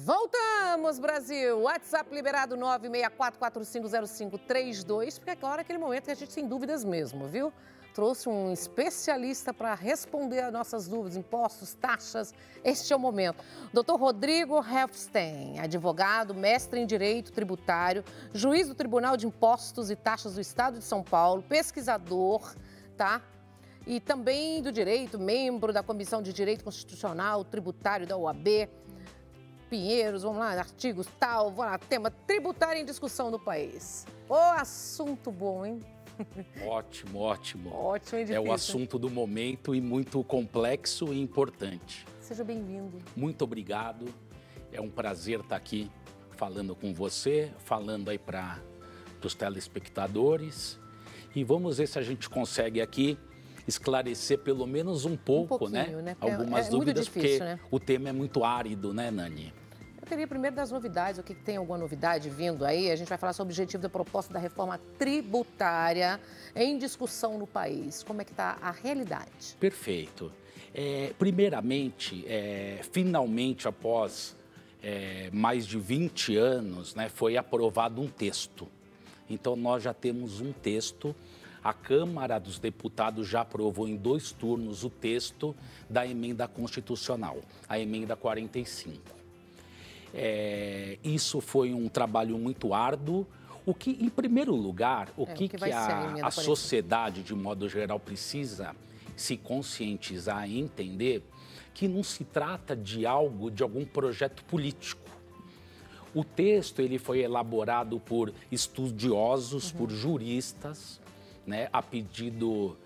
Voltamos, Brasil! WhatsApp liberado 964450532, porque é claro, aquele momento que a gente tem dúvidas mesmo, viu? Trouxe um especialista para responder as nossas dúvidas, impostos, taxas. Este é o momento. Dr. Rodrigo Helfstein, advogado, mestre em Direito Tributário, juiz do Tribunal de Impostos e Taxas do Estado de São Paulo, pesquisador, tá? E também do Direito, membro da Comissão de Direito Constitucional Tributário da OAB. Pinheiros, vamos lá, artigos, tal, vamos lá, tema tributário em discussão no país. Ô, assunto bom, hein? Ótimo, ótimo. Ótimo e difícil. É o assunto do momento e muito complexo e importante. Seja bem-vindo. Muito obrigado. É um prazer estar aqui falando com você, falando aí para os telespectadores. E vamos ver se a gente consegue aqui esclarecer pelo menos um pouco, né? Algumas dúvidas, difícil, porque né? o tema é muito árido, né, Nani? Eu queria primeiro das novidades, o que tem alguma novidade vindo aí? A gente vai falar sobre o objetivo da proposta da reforma tributária em discussão no país. Como é que está a realidade? Perfeito. Primeiramente, finalmente, após mais de 20 anos, né, foi aprovado um texto. Então, nós já temos um texto. A Câmara dos Deputados já aprovou em 2 turnos o texto da emenda constitucional, a emenda 45. Isso foi um trabalho muito árduo. Em primeiro lugar, o que a sociedade, de modo geral, precisa se conscientizar e entender que não se trata de algum projeto político. O texto ele foi elaborado por estudiosos, por juristas, né, a pedido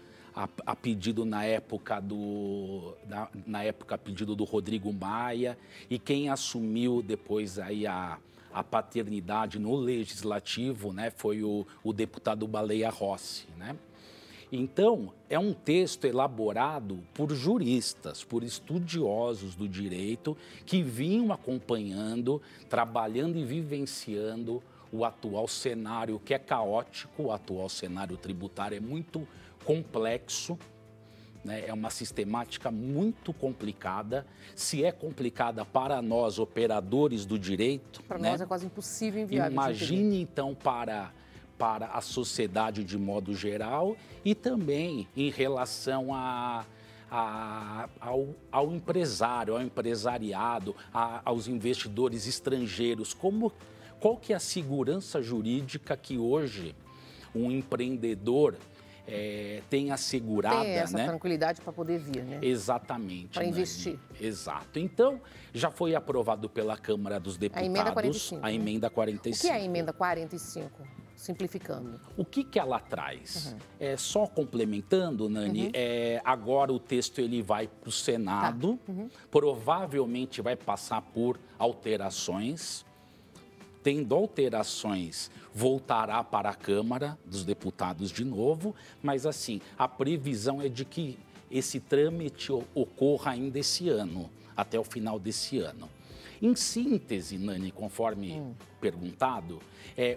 na época a pedido do Rodrigo Maia, e quem assumiu depois aí a paternidade no legislativo, né, foi o deputado Baleia Rossi, né? Então, é um texto elaborado por juristas, por estudiosos do direito que vinham acompanhando, trabalhando e vivenciando o atual cenário, que é caótico. O atual cenário tributário é muito complexo, né? É uma sistemática muito complicada. Se é complicada para nós, operadores do direito... Para nós é quase impossível enviar. Imagine, então, para a sociedade de modo geral e também em relação ao empresário, ao empresariado, aos investidores estrangeiros. Qual que é a segurança jurídica que hoje um empreendedor tem assegurada? Tem essa, né? Tranquilidade para poder vir, né? Exatamente. Para investir. Exato. Então, já foi aprovado pela Câmara dos Deputados a emenda 45. A emenda 45. O que é a emenda 45? Simplificando. O que ela traz? Só complementando, Nani, agora o texto ele vai para o Senado, provavelmente vai passar por alterações. Tendo alterações, voltará para a Câmara dos Deputados de novo, mas assim, a previsão é de que esse trâmite ocorra ainda esse ano, até o final desse ano. Em síntese, Nani, conforme perguntado,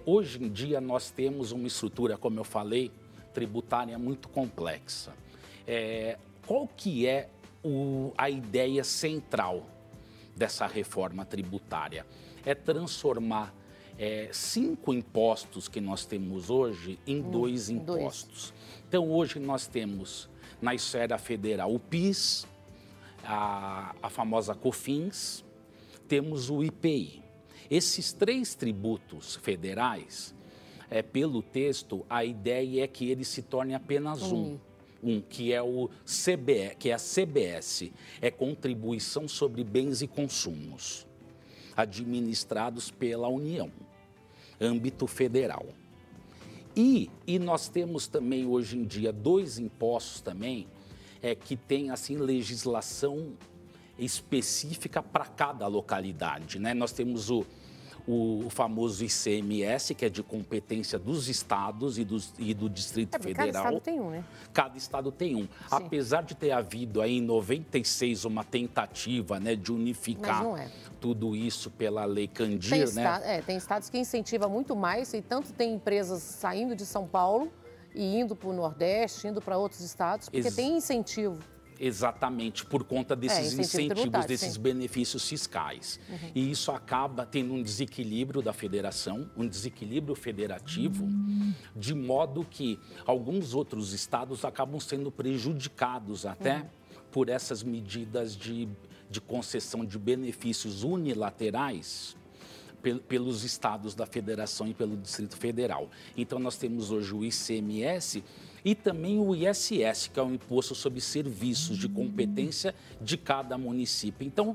hoje em dia nós temos uma estrutura, como eu falei, tributária muito complexa. Qual que é a ideia central dessa reforma tributária? É transformar 5 impostos que nós temos hoje em 2 impostos. Então, hoje nós temos na esfera federal o PIS, a famosa COFINS, temos o IPI. Esses 3 tributos federais, pelo texto, a ideia é que ele se torne apenas um, que é o CBE, que é a CBS, é Contribuição sobre Bens e Consumos, administrados pela União, âmbito federal. E nós temos também, hoje em dia, 2 impostos também, que tem, assim, legislação específica para cada localidade, né? Nós temos o famoso ICMS, que é de competência dos estados e do Distrito Federal. Cada estado tem um, né? Cada estado tem um. Sim. Apesar de ter havido aí em 96 uma tentativa, né, de unificar tudo isso pela Lei Candir, né? Tem estados que incentivam muito mais, e tanto tem empresas saindo de São Paulo e indo para o Nordeste, indo para outros estados, porque tem incentivo. Exatamente, por conta desses incentivos, desses benefícios fiscais. E isso acaba tendo um desequilíbrio da federação, um desequilíbrio federativo, de modo que alguns outros estados acabam sendo prejudicados até por essas medidas de concessão de benefícios unilaterais pelos estados da federação e pelo Distrito Federal. Então, nós temos hoje o ICMS e também o ISS, que é o Imposto sobre Serviços de competência de cada município. Então,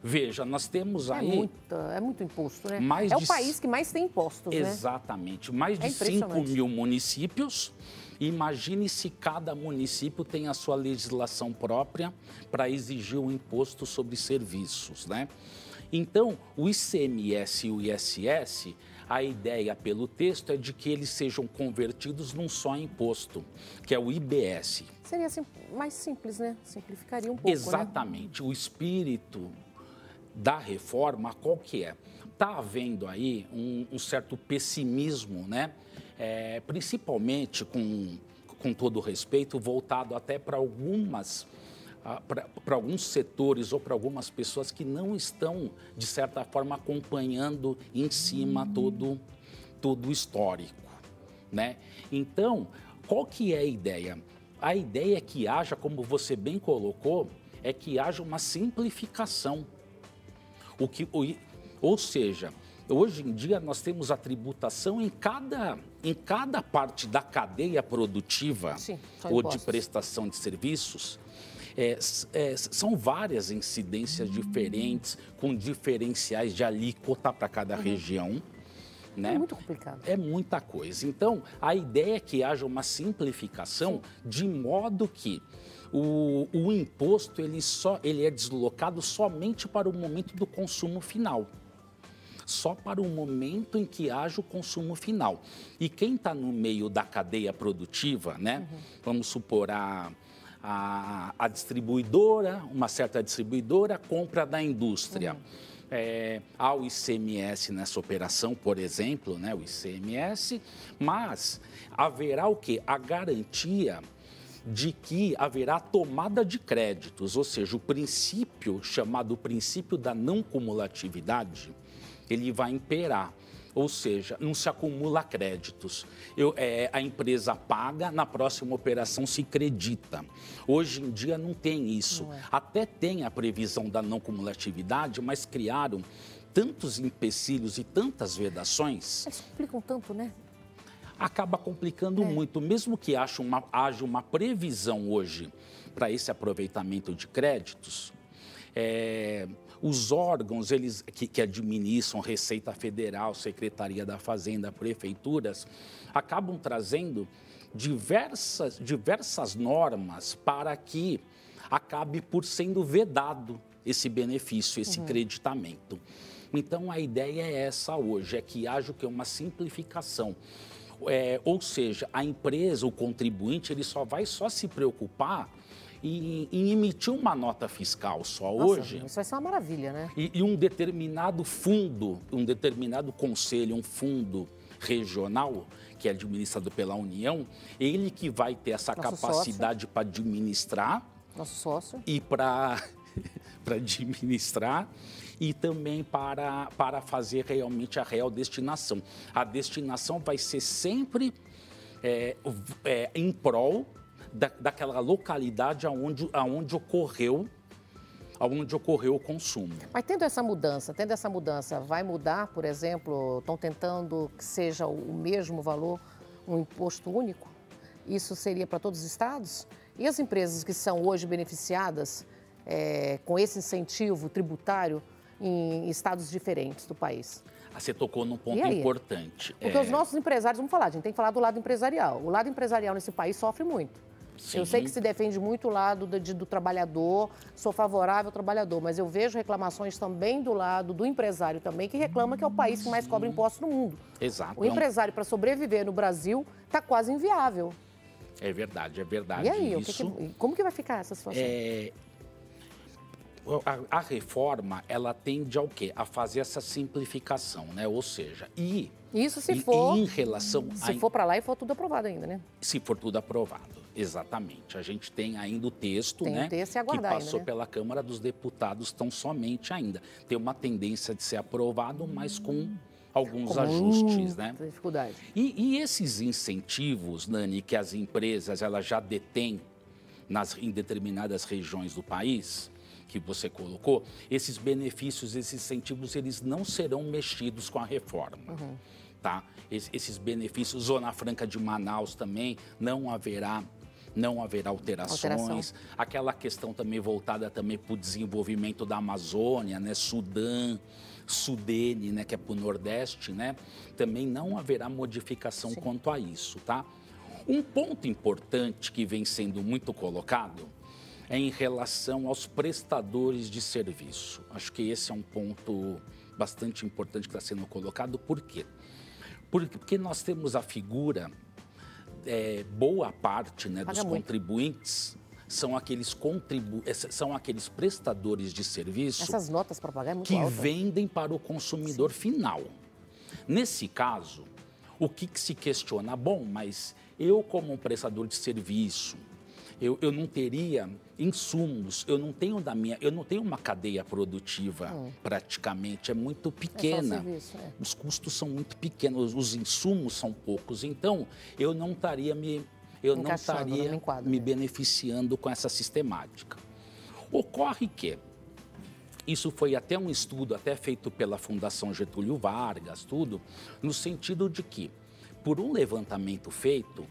veja, nós temos aí... É muito imposto, né? É o país que mais tem impostos, né? Exatamente. Mais de 5.000 municípios. Imagine se cada município tem a sua legislação própria para exigir o imposto sobre serviços, né? Então, o ICMS e o ISS, a ideia pelo texto é de que eles sejam convertidos num só imposto, que é o IBS. Seria mais simples, né? Simplificaria um pouco, exatamente. Né? O espírito da reforma, qual que é? Está havendo aí um certo pessimismo, né? Principalmente, com todo respeito, voltado até para alguns setores ou para algumas pessoas que não estão, de certa forma, acompanhando em cima todo o histórico, né? Então, qual que é a ideia? A ideia é que haja, como você bem colocou, é que haja uma simplificação. Ou seja, hoje em dia nós temos a tributação em cada parte da cadeia produtiva. Sim, ou de prestação de serviços. São várias incidências diferentes, com diferenciais de alíquota para cada região. Né? É muito complicado. É muita coisa. Então, a ideia é que haja uma simplificação de modo que o imposto ele é deslocado somente para o momento do consumo final. Só para o momento em que haja o consumo final. E quem está no meio da cadeia produtiva, né? Vamos supor a distribuidora, uma certa distribuidora compra da indústria. Há o ICMS nessa operação, por exemplo, né, o ICMS, mas haverá o quê? A garantia de que haverá tomada de créditos, ou seja, o princípio chamado princípio da não cumulatividade, ele vai imperar. Ou seja, não se acumula créditos. A empresa paga, na próxima operação se credita. Hoje em dia não tem isso. Até tem a previsão da não cumulatividade, mas criaram tantos empecilhos e tantas vedações. Eles complicam tanto, né? Acaba complicando muito. Mesmo que haja uma previsão hoje para esse aproveitamento de créditos, os órgãos que administram Receita Federal, Secretaria da Fazenda, prefeituras, acabam trazendo diversas normas para que acabe por sendo vedado esse benefício, esse creditamento. Então, a ideia é essa hoje, é que haja uma simplificação. Ou seja, a empresa, o contribuinte, ele só vai se preocupar em emitir uma nota fiscal só. Nossa, hoje. Isso vai ser uma maravilha, né? E um determinado fundo, um determinado conselho, um fundo regional, que é administrado pela União, ele que vai ter essa capacidade para administrar. Nosso sócio. E para administrar e também para fazer realmente a real destinação. A destinação vai ser sempre em prol daquela localidade aonde ocorreu o consumo. Mas tendo essa mudança, vai mudar, por exemplo, estão tentando que seja o mesmo valor, um imposto único? Isso seria para todos os estados? E as empresas que são hoje beneficiadas com esse incentivo tributário em estados diferentes do país? Você tocou num ponto importante. Porque os nossos empresários, vamos falar, a gente tem que falar do lado empresarial. O lado empresarial nesse país sofre muito. Sim. Eu sei que se defende muito o lado do trabalhador, sou favorável ao trabalhador, mas eu vejo reclamações também do lado do empresário também, que reclama que é o país que mais cobra impostos no mundo. Exato. O empresário, para sobreviver no Brasil, está quase inviável. É verdade, é verdade. E aí, isso. Como que vai ficar essa situação? A reforma, ela tende ao quê? A fazer essa simplificação, né? Ou seja, Isso se for... Em relação se for para lá e for tudo aprovado ainda, né? Se for tudo aprovado, exatamente. A gente tem ainda o texto, tem né? O texto e aguardar que passou ainda, né? pela Câmara dos Deputados, tão somente ainda. Tem uma tendência de ser aprovado, mas com alguns ajustes, né? Dificuldade. E esses incentivos, Nani, que as empresas elas já detêm em determinadas regiões do país, que você colocou, esses benefícios, esses incentivos, eles não serão mexidos com a reforma. Tá? Esses benefícios, Zona Franca de Manaus também, não haverá alterações. Aquela questão também voltada também para o desenvolvimento da Amazônia, né? Sudã, Sudene, né? Que é para o Nordeste, né? Também não haverá modificação quanto a isso, tá? Um ponto importante que vem sendo muito colocado é em relação aos prestadores de serviço. Acho que esse é um ponto bastante importante que está sendo colocado. Por quê? Porque nós temos a figura, boa parte, né, dos contribuintes são aqueles prestadores de serviço. Essas notas para pagar é muito que alta. vendem para o consumidor final. Nesse caso, o que se questiona? Bom, mas eu como um prestador de serviço, eu não teria insumos, eu não tenho uma cadeia produtiva praticamente, é muito pequena. Serviço, Os custos são muito pequenos, os insumos são poucos, então eu não estaria me beneficiando com essa sistemática. Ocorre que isso foi até um estudo até feito pela Fundação Getúlio Vargas, tudo, no sentido de que, por um levantamento feito,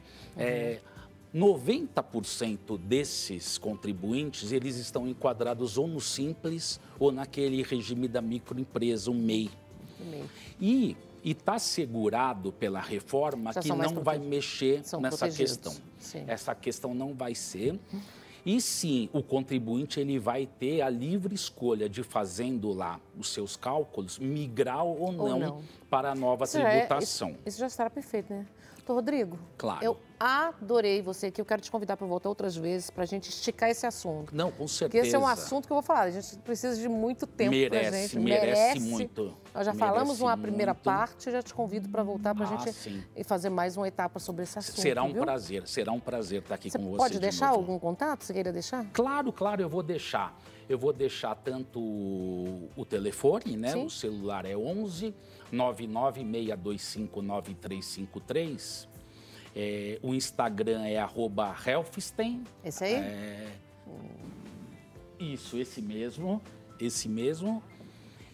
90% desses contribuintes, eles estão enquadrados ou no Simples ou naquele regime da microempresa, o MEI. E está assegurado pela reforma que não vai mexer nessa questão. Essa questão não vai ser. E sim, o contribuinte ele vai ter a livre escolha de, fazendo lá os seus cálculos, migrar ou não para a nova tributação. Isso já estará perfeito, né? Doutor Rodrigo, claro. Eu adorei você aqui. Eu quero te convidar para voltar outras vezes para a gente esticar esse assunto. Não, com certeza. Porque esse é um assunto que eu vou falar. A gente precisa de muito tempo para a gente. Merece muito. Nós já falamos uma primeira parte, já te convido para voltar para a gente e fazer mais uma etapa sobre esse assunto. Será um prazer estar aqui com você. Pode deixar algum contato, se queira deixar? Claro, eu vou deixar. Eu vou deixar tanto o telefone, né? O celular é 11 996259353. O Instagram é @Helfstein. Esse aí? Isso, esse mesmo.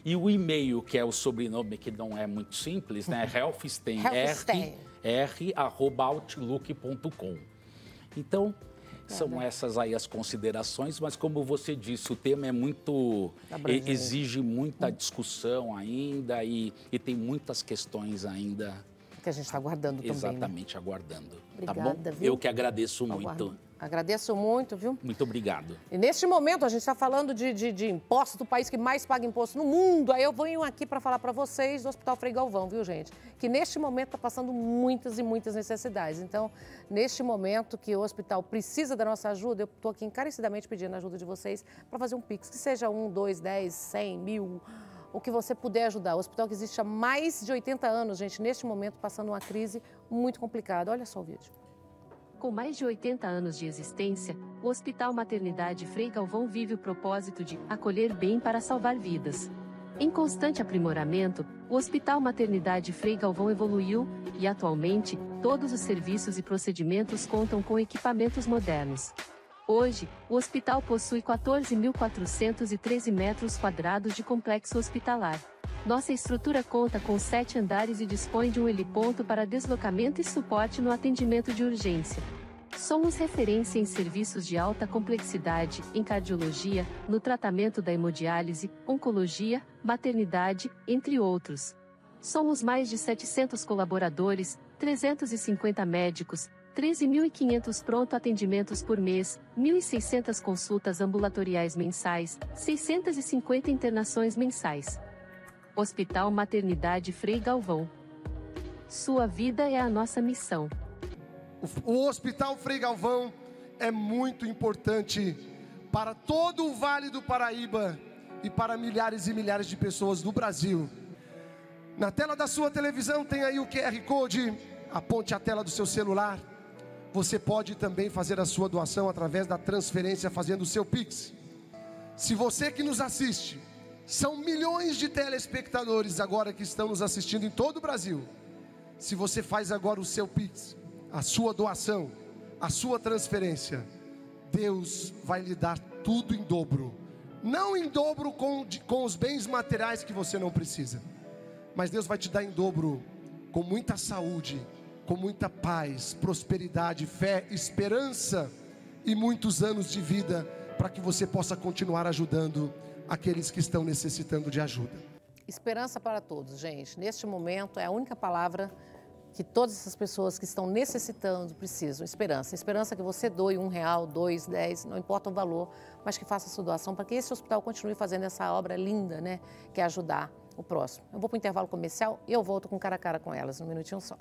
E o e-mail, que é o sobrenome que não é muito simples, né? Helfstein, @outlook.com. Então, são essas aí as considerações, mas como você disse, o tema é muito... exige muita discussão ainda e tem muitas questões ainda... que a gente está aguardando também. Exatamente, aguardando. Obrigada, tá bom? Viu? Eu que agradeço muito. Agradeço muito, viu? Muito obrigado. E neste momento, a gente está falando de impostos, do país que mais paga imposto no mundo. Aí eu venho aqui para falar para vocês do Hospital Frei Galvão, viu, gente? Que neste momento está passando muitas e muitas necessidades. Então, neste momento que o hospital precisa da nossa ajuda, eu estou aqui encarecidamente pedindo a ajuda de vocês para fazer um Pix, que seja 1, 2, 10, 100, 1000... o que você puder ajudar. O hospital que existe há mais de 80 anos, gente, neste momento passando uma crise muito complicada. Olha só o vídeo. Com mais de 80 anos de existência, o Hospital Maternidade Frei Galvão vive o propósito de acolher bem para salvar vidas. Em constante aprimoramento, o Hospital Maternidade Frei Galvão evoluiu e, atualmente, todos os serviços e procedimentos contam com equipamentos modernos. Hoje, o hospital possui 14.413 metros quadrados de complexo hospitalar. Nossa estrutura conta com 7 andares e dispõe de um heliponto para deslocamento e suporte no atendimento de urgência. Somos referência em serviços de alta complexidade, em cardiologia, no tratamento da hemodiálise, oncologia, maternidade, entre outros. Somos mais de 700 colaboradores, 350 médicos, 13.500 pronto atendimentos por mês, 1.600 consultas ambulatoriais mensais, 650 internações mensais. Hospital Maternidade Frei Galvão. Sua vida é a nossa missão. O Hospital Frei Galvão é muito importante para todo o Vale do Paraíba e para milhares e milhares de pessoas do Brasil. Na tela da sua televisão tem aí o QR Code, aponte a tela do seu celular. Você pode também fazer a sua doação através da transferência fazendo o seu Pix. Se você que nos assiste, são milhões de telespectadores agora que estão nos assistindo em todo o Brasil. Se você faz agora o seu Pix, a sua doação, a sua transferência, Deus vai lhe dar tudo em dobro. Não em dobro com os bens materiais que você não precisa, mas Deus vai te dar em dobro com muita saúde, com muita paz, prosperidade, fé, esperança e muitos anos de vida para que você possa continuar ajudando aqueles que estão necessitando de ajuda. Esperança para todos, gente. Neste momento é a única palavra que todas essas pessoas que estão necessitando precisam. Esperança. Esperança que você doe R$1, 2, 10, não importa o valor, mas que faça a sua doação para que esse hospital continue fazendo essa obra linda, né? Que é ajudar o próximo. Eu vou para o intervalo comercial e eu volto com cara a cara com elas, num minutinho só.